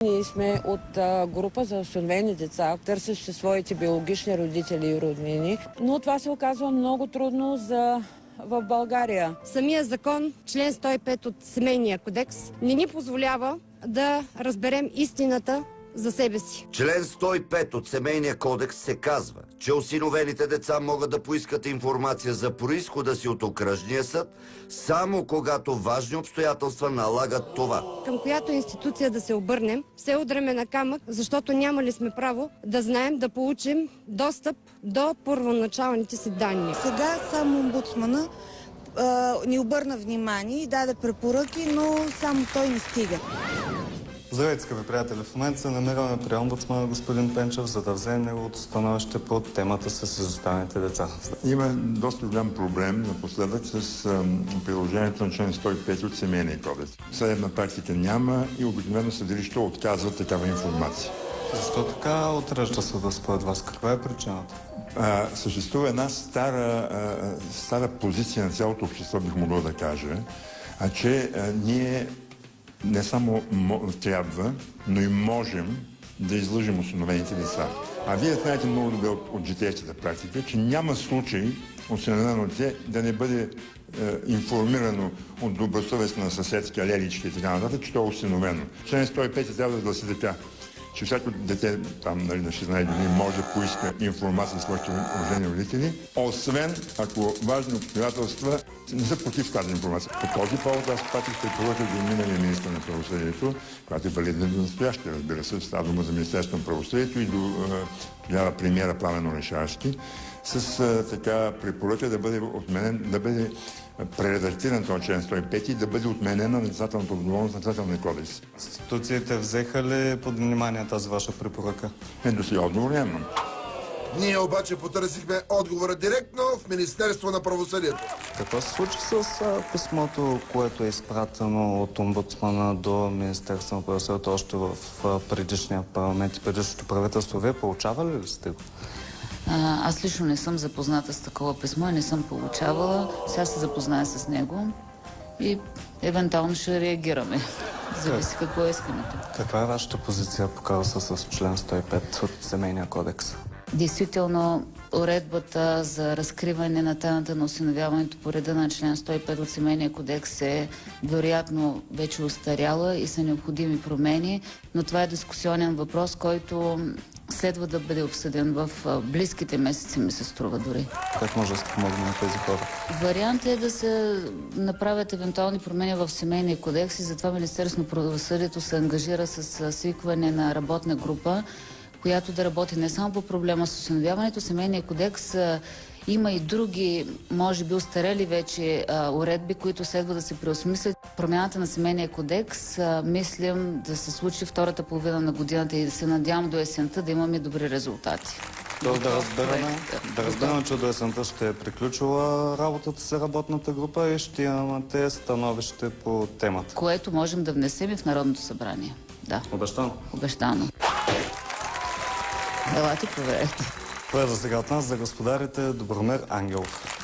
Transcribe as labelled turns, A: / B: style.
A: Ние сме от група за осиновени деца, търсещи своите биологични родители и роднини, но това се оказва много трудно в България.
B: Самия закон, член 105 от Семейния кодекс, не ни позволява да разберем истината за себе си.
C: Член 105 от Семейния кодекс се казва, че осиновените деца могат да поискат информация за произхода си от окръжния съд, само когато важни обстоятелства налагат това.
B: Към която институция да се обърнем, все удряме на камък, защото нямали сме право да знаем, да получим достъп до първоначалните си данни.
D: Сега само омбудсмана ни обърна внимание и даде препоръки, но само той не стига.
E: Здравейте, скъпи приятели! В момента се намираме при омбудсмана господин Пенчев, за да вземем неговото становище по темата с изостаналите деца.
F: Има доста голям проблем напоследък с приложението на член 105 от Семейния кодекс. Съдебна практика няма и обикновено съдилището отказва такава информация.
E: Защо така отрежда съда според вас? Каква е причината?
F: Съществува една стара позиция на цялото общество, бих могъл да кажа, че ние не само трябва, но и можем да излъжем осиновените деца. А вие знаете много добре от житейската практика, че няма случай осиновено дете да не бъде информирано от добросъвестна съседска леличка и така нататък, че то е осиновено. Член 105 трябва да гласи така, че всяко дете там на 16 години може да поиска информация за своите рождени родители, освен ако важни обстоятелства не са против тази информация. По този повод аз пратих препоръка до миналия министър на правосъдието, която е валидна до настоящия, разбира се, става дума за Министерството на правосъдието и до тогава премиера Пламен Орешарски, с така препоръка да бъде отменен, да бъде прередактиран този член 105 и да бъде отменена наказателната отговорност на наказателния кодекс.
E: Институциите взеха ли под внимание тази ваша препоръка?
F: До сега отговор нямам.
G: Ние обаче потърсихме отговора директно в Министерство на правосъдието.
E: Какво се случи с писмото, което е изпратено от омбудсмана до Министерство на правосъдието още в предишния парламент и предишното правителство? Вие получавали ли сте го?
H: Аз лично не съм запозната с такова писмо и не съм получавала. Сега се запозная с него и евентуално ще реагираме. Зависи какво е искането.
E: Каква е вашата позиция по казуса с член 105 от Семейния кодекс?
H: Действително, уредбата за разкриване на тайната на осиновяването по реда на член 105 от Семейния кодекс е вероятно вече устаряла и са необходими промени, но това е дискусионен въпрос, който следва да бъде обсъден в близките месеци, ми се струва дори.
E: Как може да се помогне на тези хора?
H: Вариант е да се направят евентуални промени в Семейния кодекс и затова Министерството на правосъдието се ангажира с свикване на работна група, която да работи не само по проблема с осиновяването. Семейния кодекс има и други, може би устарели вече уредби, които следва да се преосмислят. Промяната на Семейния кодекс мислям да се случи втората половина на годината и да се надявам до есента да имаме добри резултати.
E: Да разберем, че до есента ще е приключила работата с работната група и ще имате становище по темата.
H: Което можем да внесем и в Народното събрание. Да.
E: Обещано?
H: Обещано. Елате, проверете.
E: Това е за сега от нас, за господарите Добромир Ангелов.